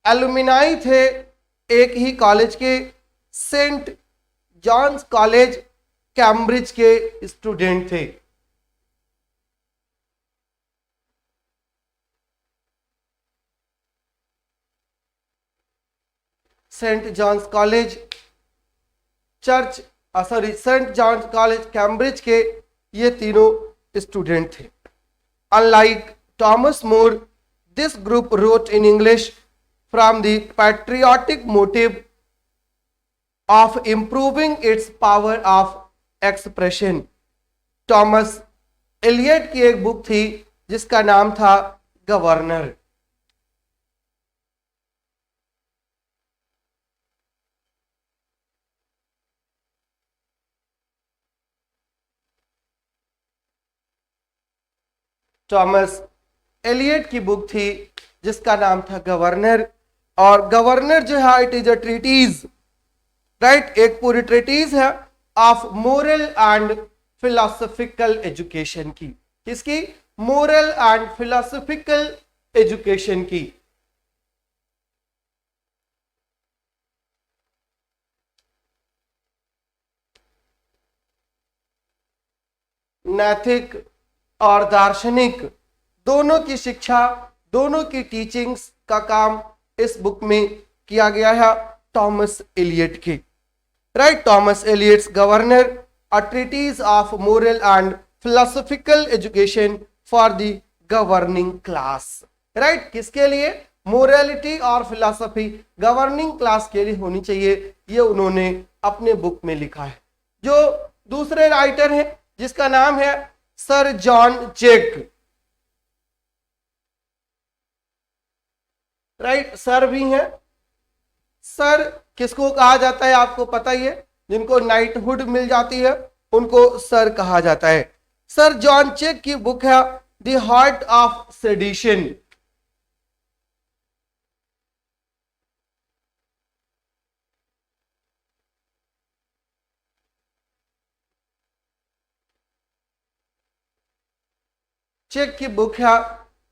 एलुमिनाई थे एक ही कॉलेज के, सेंट जॉन्स कॉलेज कैम्ब्रिज के स्टूडेंट थे। Saint John's college church, sorry Saint John's college Cambridge के ये तीनों स्टूडेंट थे। Unlike Thomas More, this group wrote in English from the patriotic motive of improving its power of expression. Thomas Eliot की एक book थी जिसका नाम था गवर्नर। थॉमस एलियट की बुक थी जिसका नाम था गवर्नर। और गवर्नर जो है it is a treaties, right, एक पूरी ट्रीटीज है of moral and philosophical education की। किसकी? मोरल एंड फिलोसफिकल एजुकेशन की। नैतिक और दार्शनिक दोनों की शिक्षा, दोनों की टीचिंग्स का काम इस बुक में किया गया है थॉमस एलियट के, right. Thomas Eliot's governor, a treatise of moral and philosophical education for the governing class, right. किसके लिए? मोरालिटी और फिलोसफी गवर्निंग क्लास के लिए होनी चाहिए, ये उन्होंने अपने बुक में लिखा है। जो दूसरे राइटर हैं जिसका नाम है sir John Cheke, right, sir भी हैं। सर किसको कहा जाता है आपको पता ही है, जिनको नाइटहुड मिल जाती है उनको सर कहा जाता है। सर जॉन चेक की बुक है the heart of sedition. Cheke की बुक है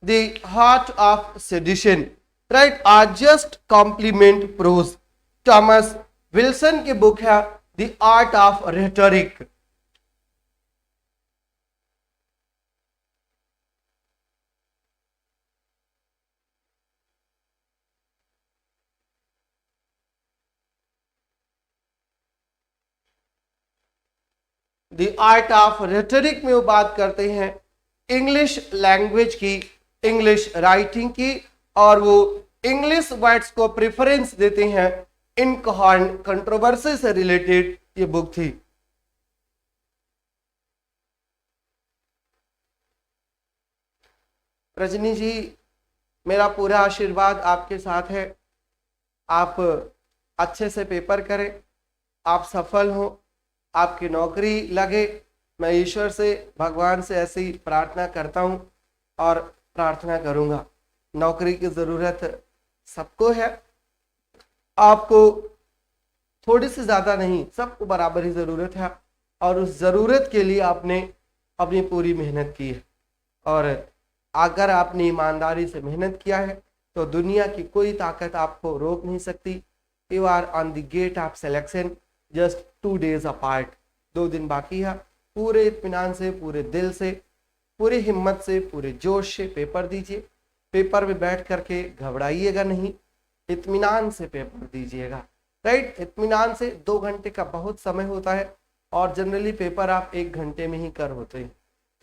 the heart of sedition, right, are just complement prose. Thomas Wilson की बुक है the art of rhetoric. The art of rhetoric में वो बात करते हैं इंग्लिश लैंग्वेज की, इंग्लिश राइटिंग की, और वो इंग्लिश वर्ड्स को प्रेफरेंस देते हैं। इनकॉर्न कंट्रोवर्सी से रिलेटेड ये बुक थी। रजनी जी, मेरा पूरा आशीर्वाद आपके साथ है। आप अच्छे से पेपर करें, आप सफल हो, आपकी नौकरी लगे। मैं ईश्वर से, भगवान से ऐसी प्रार्थना करता हूं और प्रार्थना करूंगा। नौकरी की जरूरत सबको है, आपको थोड़ी सी ज्यादा नहीं, सबको बराबर ही जरूरत है। और उस जरूरत के लिए आपने अपनी पूरी मेहनत की है, और अगर आपने ईमानदारी से मेहनत किया है तो दुनिया की कोई ताकत आपको रोक नहीं सकती। You are on the gate of selection, just 2 days apart. 2 दिन बाकी है। पूरे इत्मीनान से, पूरे दिल से, पूरी हिम्मत से, पूरे जोश से पेपर दीजिए। पेपर में बैठ करके घबराइएगा नहीं, इत्मीनान से पेपर दीजिएगा, राइट। इत्मीनान से 2 घंटे का बहुत समय होता है, और जनरली पेपर आप 1 घंटे में ही कर होते हैं।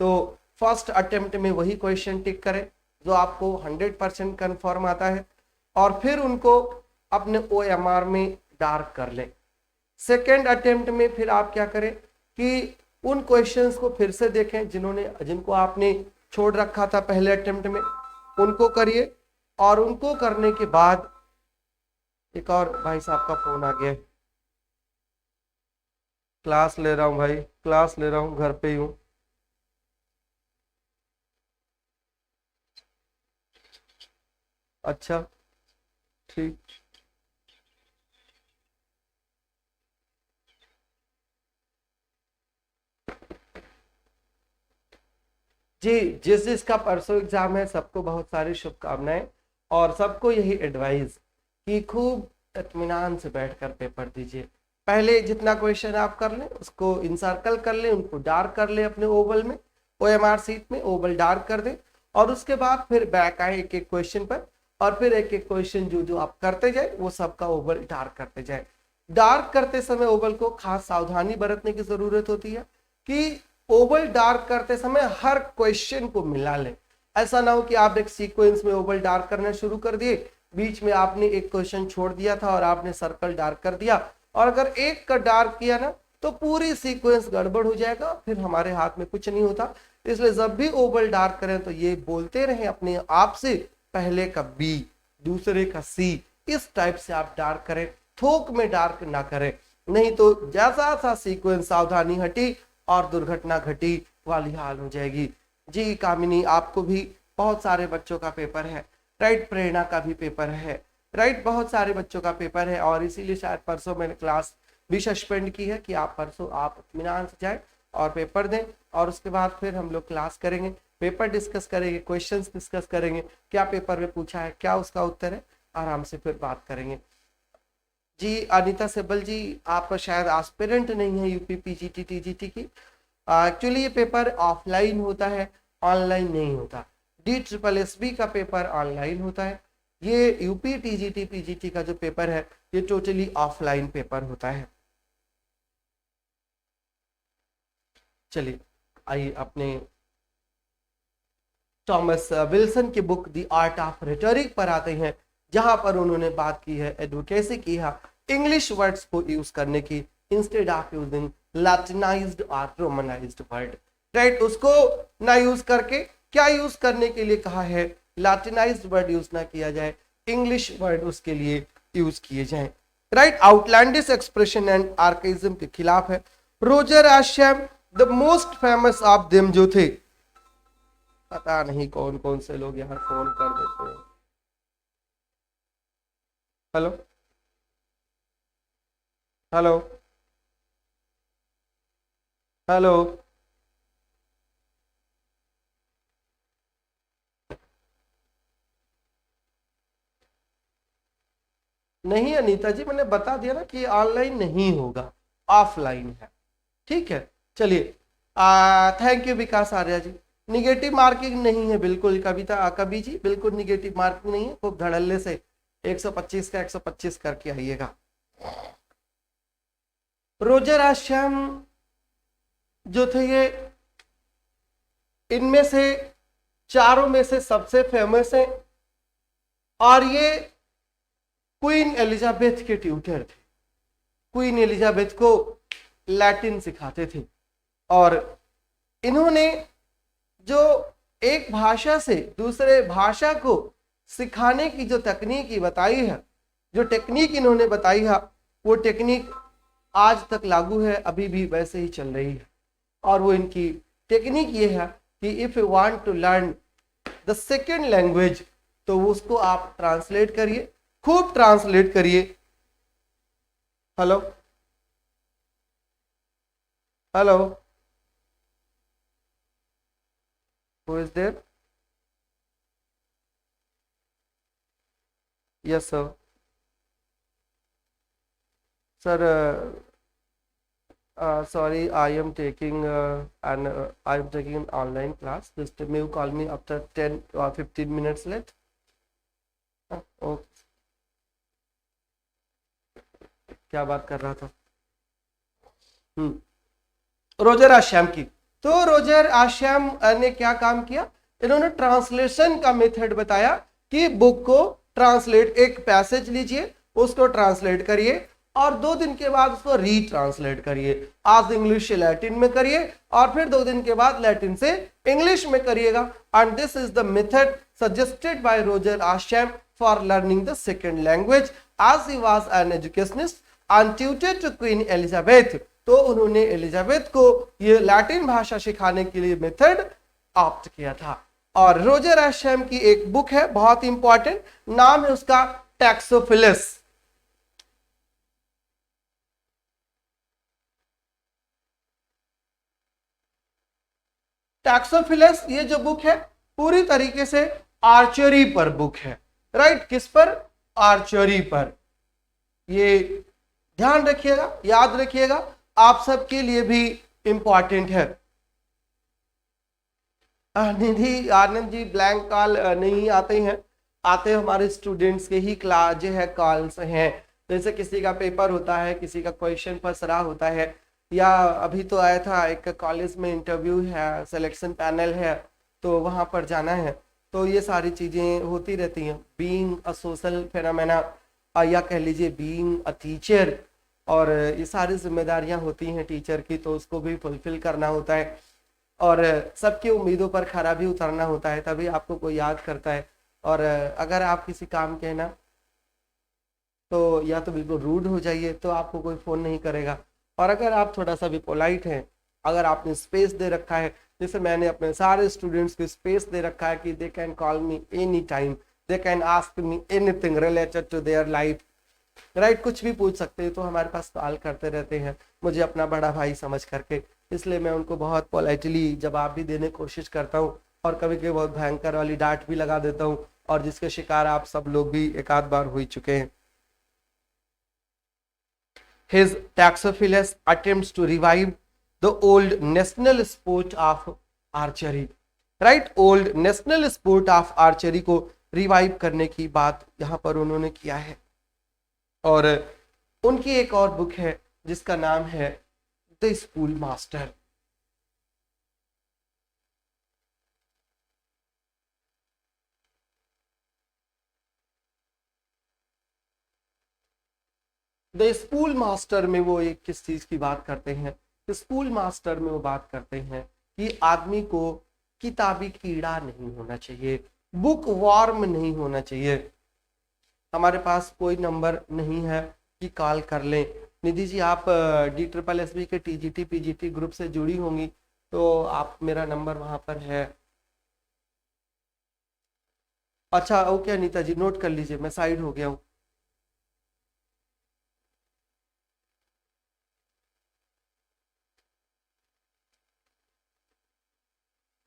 तो फर्स्ट अटेम्प्ट में वही क्वेश्चन टिक करें जो आपको 100% कन्फर्म आता है, और फिर उनको अपने OMR में डार्क कर लें। सेकेंड अटेम्प्ट में फिर आप क्या करें कि उन क्वेश्चंस को फिर से देखें जिनको आपने छोड़ रखा था पहले अटेम्प्ट में, उनको करिए। और उनको करने के बाद, एक और भाई साहब का फोन आ गया, क्लास ले रहा हूं भाई, क्लास ले रहा हूं, घर पे ही हूं। अच्छा, ठीक। जी, जिसका परसों एग्जाम है सबको बहुत सारी शुभकामनाएं, और सबको यही एडवाइस कि खूब इत्मीनान से बैठकर पेपर दीजिए। पहले जितना क्वेश्चन आप कर लें उसको इनसर्कल कर लें, उनको डार्क कर लें अपने ओवल में, OMR सीट में ओवल डार्क कर दें, और उसके बाद फिर बैक आए एक एक क्वेश्चन पर, और फिर एक एक क्वेश्चन जो जो आप करते जाए वो सबका ओवल डार्क करते जाए। डार्क करते समय ओवल को खास सावधानी बरतने की जरूरत होती है कि ओवल डार्क करते समय हर क्वेश्चन को मिला लें। ऐसा ना हो कि आप एक सीक्वेंस में ओवल डार्क करना शुरू कर दिए, बीच में आपने एक क्वेश्चन छोड़ दिया था और आपने सर्कल डार्क कर दिया, और अगर एक का डार्क किया ना तो पूरी सीक्वेंस गड़बड़ हो जाएगा, फिर हमारे हाथ में कुछ नहीं होता। इसलिए जब भी ओवल डार्क करें तो ये बोलते रहें अपने आप से, पहले का B, दूसरे का C, इस टाइप से आप डार्क करें, थोक में डार्क ना करें, नहीं तो जैसा सा सीक्वेंस सावधानी हटी और दुर्घटना घटी वाली हाल हो जाएगी। जी कामिनी, आपको भी बहुत सारे बच्चों का पेपर है, राइट। प्रेरणा का भी पेपर है, राइट। बहुत सारे बच्चों का पेपर है और इसीलिए शायद परसों मैंने क्लास भी सस्पेंड की है कि आप परसों आप इत्मीनान से जाए और पेपर दें और उसके बाद फिर हम लोग क्लास करेंगे, पेपर डिस्कस करेंगे, क्वेश्चंस डिस्कस करेंगे, क्या पेपर में पूछा है, क्या उसका उत्तर है, आराम से फिर बात करेंगे। जी अनीता सेबल जी, आप शायद एस्पिरेंट नहीं है यूपी पीजीटी टीजीटी की। एक्चुअली ये पेपर ऑफलाइन होता है, ऑनलाइन नहीं होता। DSSB का पेपर ऑनलाइन होता है, ये यूपी टीजीटी पीजीटी का जो पेपर है ये टोटली ऑफलाइन पेपर होता है। चलिए आइए अपने थॉमस विल्सन की book the art of rhetoric पर आते हैं, जहां पर उन्होंने बात की है एडवोकेसी की है इंग्लिश वर्ड्स को यूज करने की इंस्टेड ऑफ यूजिंग लैटिनाइज्ड और रोमनाइज्ड वर्ड, राइट। उसको ना यूज करके क्या यूज करने के लिए कहा है, लैटिनाइज्ड वर्ड यूज ना किया जाए, इंग्लिश वर्ड उसके लिए यूज किए जाएं, right. Outlandish expression and archaism के खिलाफ है। Roger Ascham the most famous of them जो थे, पता नहीं कौन कौन से लोग यहाँ फोन कर देते हैं। हेलो हेलो हेलो, नहीं अनीता जी, मैंने बता दिया ना कि ऑनलाइन नहीं होगा, ऑफलाइन है, ठीक है। चलिए thank you Vikas Arya ji. Negative marking नहीं है बिल्कुल, कविता कवि जी बिल्कुल निगेटिव मार्किंग नहीं है, खूब धड़ल्ले से 125 का 125 करके आइएगा। रोजर आश्रम जो थे ये इनमें से चारों में से सबसे फेमस है और ये क्वीन एलिजाबेथ के ट्यूटर थे। क्वीन एलिजाबेथ को लैटिन सिखाते थे और इन्होंने जो एक भाषा से दूसरे भाषा को सिखाने की जो तकनीक बताई है, जो टेक्निक इन्होंने बताई है, वो टेक्निक आज तक लागू है, अभी भी वैसे ही चल रही है। और वो इनकी टेक्निक ये है कि if you want to learn the second language तो उसको आप ट्रांसलेट करिए, खूब ट्रांसलेट करिए। Hello hello, who is there? Yes sir. Sir sorry, I am taking an online class. Just may you call me after 10 or 15 minutes late? Okay. क्या बात कर रहा था? रोजर आश्रम की। तो रोजर आश्रम ने क्या काम किया, इन्होंने ट्रांसलेशन का मेथड बताया कि बुक को ट्रांसलेट, एक पैसेज लीजिए उसको ट्रांसलेट करिए और 2 दिन के बाद उसको रीट्रांसलेट करिए। आज इंग्लिश से लैटिन में करिए और फिर 2 दिन के बाद लैटिन से इंग्लिश में करिएगा। And this is the method suggested by Roger Ascham for learning the second language as he was an educationist and tutor to Queen Elizabeth. तो उन्होंने एलिजाबेथ को ये लैटिन भाषा सिखाने के लिए मेथड ऑप्ट किया था। और रोजर आश्रम की एक बुक है बहुत इंपॉर्टेंट, नाम है उसका टैक्सोफिलिस। टैक्सोफिलिस ये जो बुक है पूरी तरीके से आर्चरी पर बुक है, राइट। किस पर? आर्चरी पर। ये ध्यान रखिएगा, याद रखिएगा, आप सबके लिए भी इंपॉर्टेंट है। निधि आनंद जी ब्लैंक कॉल नहीं आते हैं, आते हमारे स्टूडेंट्स के ही क्लास जो है कॉल्स हैं। जैसे किसी का पेपर होता है, किसी का क्वेश्चन फंस रहा होता है, या अभी तो आया था एक कॉलेज में इंटरव्यू है, सिलेक्शन पैनल है, तो वहां पर जाना है। तो ये सारी चीजें होती रहती हैं। बीइंग अ सोशल फेनोमेना या कह लीजिए बीइंग अ टीचर, और ये सारी जिम्मेदारियां होती हैं टीचर की, तो उसको भी फुलफिल करना होता है और सबकी उम्मीदों पर खरा भी उतरना होता है, तभी आपको कोई याद करता है। और अगर आप किसी काम के ना तो या तो बिल्कुल रूड हो जाइए तो आपको कोई फोन नहीं करेगा, और अगर आप थोड़ा सा भी पोलाइट हैं, अगर आपने स्पेस दे रखा है, जैसे मैंने अपने सारे स्टूडेंट्स को स्पेस दे रखा है कि they can call me any time, they can ask me anything related to their life, right, कुछ भी पूछ सकते हैं। तो हमारे पास सवाल करते रहते हैं मुझे अपना बड़ा भाई समझ करके, इसलिए मैं उनको बहुत पोलाइटली जवाब भी देने की कोशिश करता हूँ और कभी कभी बहुत भयंकर वाली डांट भी लगा देता हूँ, और जिसके शिकार आप सब लोग भी एक आध बार हो चुके हैं। His Taxophilus attempts to revive the old national sport of archery, right? old national sport of archery को रिवाइव करने की बात यहाँ पर उन्होंने किया है। और उनकी एक और बुक है जिसका नाम है the school master. The school master में वो एक किस चीज की बात करते हैं, स्कूल मास्टर में वो बात करते हैं कि आदमी को किताबी कीड़ा नहीं होना चाहिए, बुक वॉर्म नहीं होना चाहिए। हमारे पास कोई नंबर नहीं है कि कॉल कर लें। निधि जी आप DSSB के TGT PGT ग्रुप से जुड़ी होंगी, तो आप मेरा नंबर वहां पर है। अच्छा ओके अनीता जी नोट कर लीजिए, मैं साइड हो गया हूँ।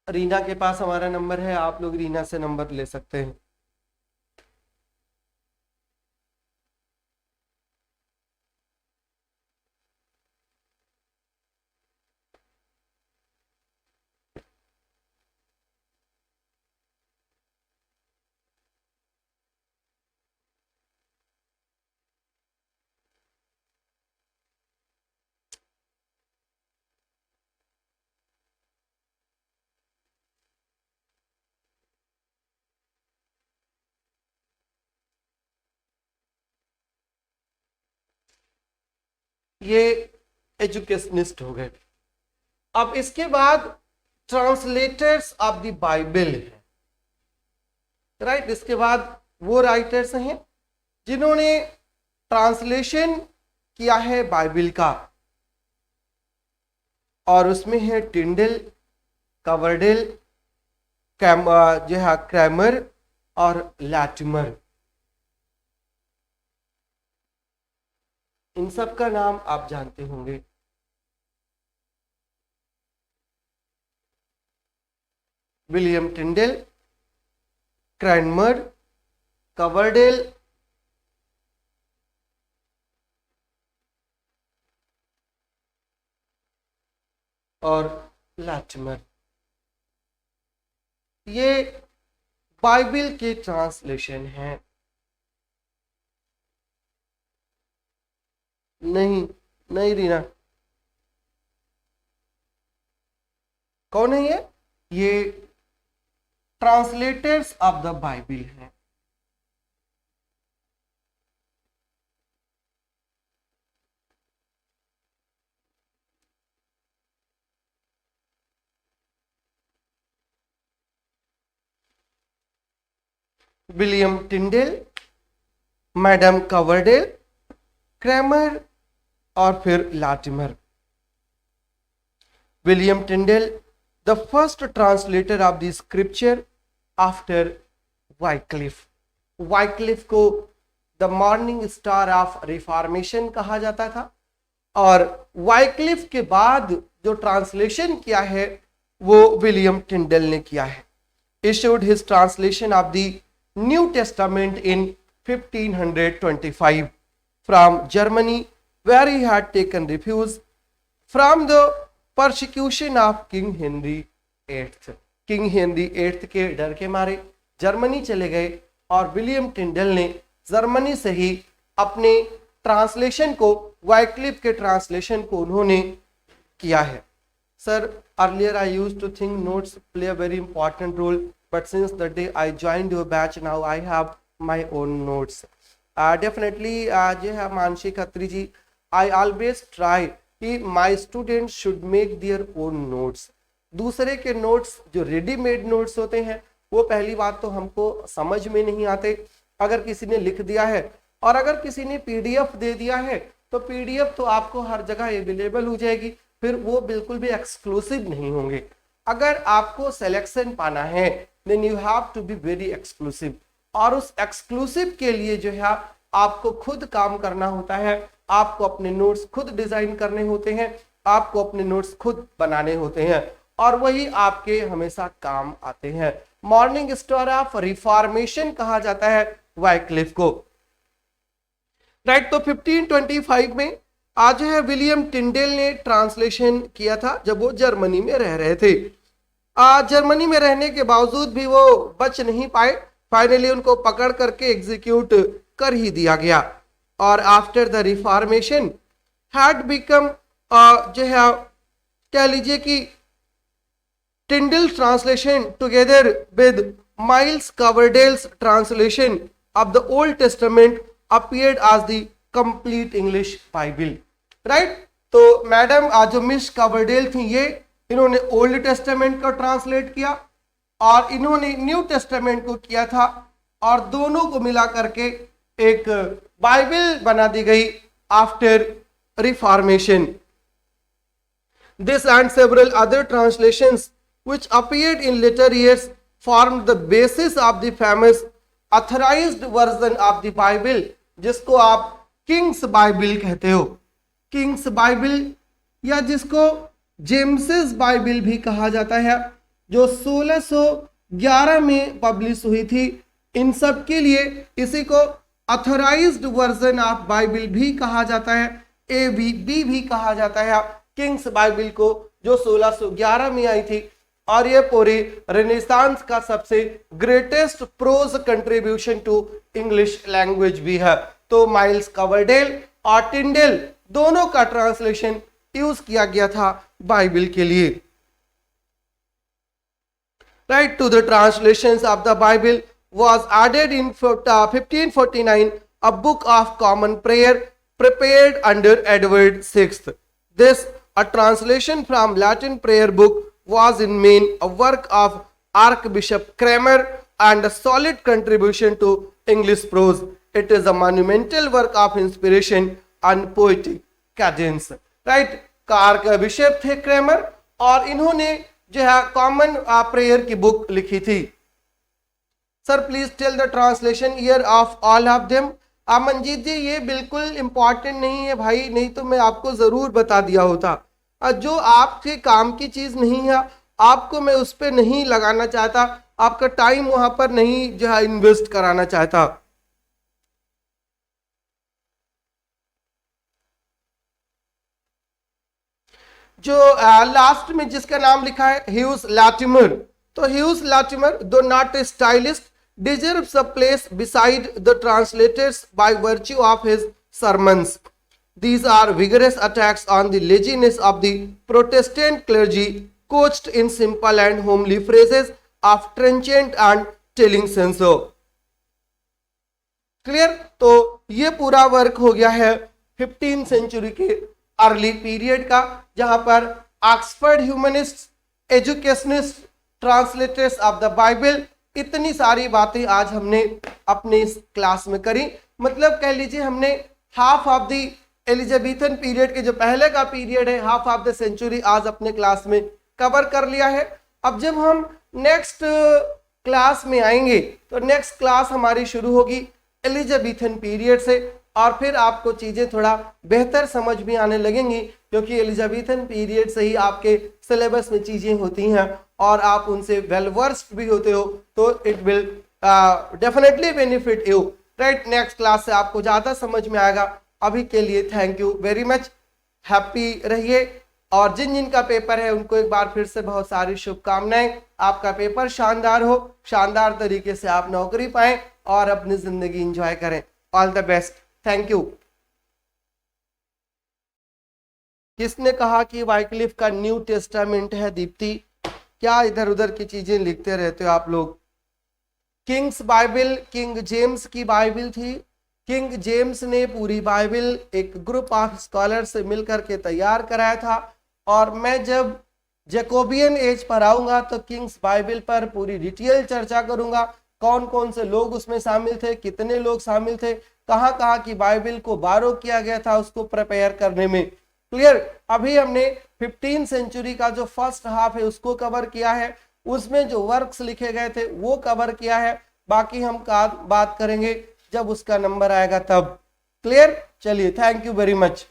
रीना के पास हमारा नंबर है, आप लोग रीना से नंबर ले सकते हैं। ये एजुकेशनिस्ट हो गए। अब इसके बाद ट्रांसलेटर्स ऑफ द बाइबल है, राइट। इसके बाद वो राइटर्स हैं जिन्होंने ट्रांसलेशन किया है बाइबल का, और उसमें है टिंडल, कवरडेल, जो है क्रैमर और लैटिमर। इन सब का नाम आप जानते होंगे। विलियम टिंडल, क्रैमर, कवरडेल और लैटिमर, ये बाइबल के ट्रांसलेशन हैं। नहीं नहीं रीना, कौन है ये ट्रांसलेटर्स ऑफ द बाइबल हैं। William Tyndale, madam Coverdale, Cranmer और फिर Latimer. William Tyndale the first translator of the scripture after Wycliffe. Wycliffe को the morning star of reformation कहा जाता था, और वाइक्लिफ के बाद जो ट्रांसलेशन किया है वो विलियम टिंडल ने किया है। issued his translation of the New Testament in 1525 from Germany, where he had taken refuge from the persecution of King Henry VIII। King Henry VIII के डर के मारे जर्मनी चले गए, और विलियम टिंडल ने जर्मनी से ही अपने ट्रांसलेशन को, वाइक्लिफ के ट्रांसलेशन को उन्होंने किया है। Sir earlier I used to think notes play a very important role, but since the day I joined your batch now I have my own notes। Definitely जो है मानसी खत्री जी, I always try कि my students should make their own notes। दूसरे के notes जो readymade notes होते हैं वो पहली बात तो हमको समझ में नहीं आते। अगर किसी ने लिख दिया है और अगर किसी ने PDF दे दिया है तो PDF तो आपको हर जगह अवेलेबल हो जाएगी, फिर वो बिल्कुल भी एक्सक्लूसिव नहीं होंगे। अगर आपको सिलेक्शन पाना है then you have to be very exclusive, और उस एक्सक्लूसिव के लिए जो है आपको खुद काम करना होता है, आपको अपने नोट्स खुद डिजाइन करने होते हैं, आपको अपने नोट्स खुद बनाने होते हैं, और वही आपके हमेशा काम आते हैं। मॉर्निंग स्टार ऑफ रिफॉर्मेशन कहा जाता है वाइक्लिफ को, राइट। तो 1525 में आज है विलियम टिंडेल ने ट्रांसलेशन किया था जब वो जर्मनी में रह रहे थे। जर्मनी में रहने के बावजूद भी वो बच नहीं पाए, फाइनली उनको पकड़ करके एग्जीक्यूट कर ही दिया गया। और after the reformation had become जो है कह लीजिए कि Tyndale translation together with Miles Coverdale's translation of the old testament appeared as the complete English Bible, right. तो मैडम आज जो मिस कवरडेल थी ये इन्होंने ओल्ड टेस्टामेंट को ट्रांसलेट किया और इन्होंने न्यू टेस्टामेंट को किया था, और दोनों को मिला करके एक बाइबल बना दी गई after reformation. This and several other translations which appeared in later years formed the basis of the famous authorized version of the Bible, जिसको आप किंग्स बाइबल कहते हो। किंग्स बाइबल या जिसको जेम्सेस बाइबल भी कहा जाता है, जो 1611 में पब्लिश हुई थी। इन सब के लिए इसी को अथोराइज्ड वर्जन ऑफ बाइबल भी कहा जाता है, AVB भी कहा जाता है। किंग्स बाइबल को जो 1611 में आई थी, और ये पूरी रेनेसांस का सबसे greatest prose contribution to English language भी है। तो माइल्स कवरडेल और टिंडेल दोनों का ट्रांसलेशन यूज किया गया था बाइबल के लिए, right. To the translations of the Bible was added in 1549 a book of common prayer prepared under Edward VI. This, a translation from Latin prayer book, was in main a work of Archbishop Cranmer and a solid contribution to English prose. It is a monumental work of inspiration and poetic cadence, right? Archbishop थे Cramer, और इन्होंने जो है common prayer की book लिखी थी। Sir please tell the translation year of all of them. Manjeet ji ये बिल्कुल इंपॉर्टेंट नहीं है भाई, नहीं तो मैं आपको जरूर बता दिया होता। जो आपके काम की चीज नहीं है आपको मैं उस पर नहीं लगाना चाहता, आपका टाइम वहां पर नहीं जो है इन्वेस्ट कराना चाहता। जो लास्ट में जिसका नाम लिखा है ह्यूज लैटिमर, तो ह्यूज लैटिमर दो not a stylist deserves a place beside the translators by virtue of his sermons. These are vigorous attacks on the laziness of the Protestant clergy, couched in simple and homely phrases of trenchant and telling sense. Clear? तो ये पूरा work हो गया है 15th century के early period का, जहां पर Oxford humanist, educationist, translators of the Bible, इतनी सारी बातें आज हमने अपने इस क्लास में करी। मतलब कह लीजिए हमने half of the Elizabethan period के जो पहले का पीरियड है, हाफ ऑफ द सेंचुरी आज अपने क्लास में कवर कर लिया है। अब जब हम नेक्स्ट क्लास में आएंगे तो नेक्स्ट क्लास हमारी शुरू होगी एलिजाबेथन पीरियड से, और फिर आपको चीजें थोड़ा बेहतर समझ भी आने लगेंगी, क्योंकि एलिजाबेथन पीरियड से ही आपके सिलेबस में चीजें होती हैं और आप उनसे वेल वर्स्ड भी होते हो, तो it will definitely benefit you, right. Next class से आपको ज्यादा समझ में आएगा। अभी के लिए thank you very much, happy रहिए, और जिन जिन का पेपर है उनको एक बार फिर से बहुत सारी शुभकामनाएं। आपका पेपर शानदार हो, शानदार तरीके से आप नौकरी पाएं और अपनी जिंदगी एंजॉय करें। All the best, thank you. किसने कहा कि वाइक्लिफ का न्यू टेस्टामेंट है? दीप्ति, क्या इधर उधर की चीजें लिखते रहते हो आप लोग? किंग्स बाइबल किंग जेम्स की बाइबल थी। किंग जेम्स ने पूरी बाइबल एक ग्रुप ऑफ स्कॉलर से मिलकर के तैयार कराया था, और मैं जब जैकोबियन एज पर आऊंगा तो किंग्स बाइबल पर पूरी डिटेल चर्चा करूंगा। कौन कौन से लोग उसमें शामिल थे, कितने लोग शामिल थे, कहाँ कहाँ की बाइबल को बारो किया गया था उसको प्रिपेयर करने में। क्लियर। अभी हमने 15 सेंचुरी का जो फर्स्ट हाफ है उसको कवर किया है, उसमें जो वर्क्स लिखे गए थे वो कवर किया है, बाकी हम बात करेंगे जब उसका नंबर आएगा तब। क्लियर, चलिए, थैंक यू वेरी मच।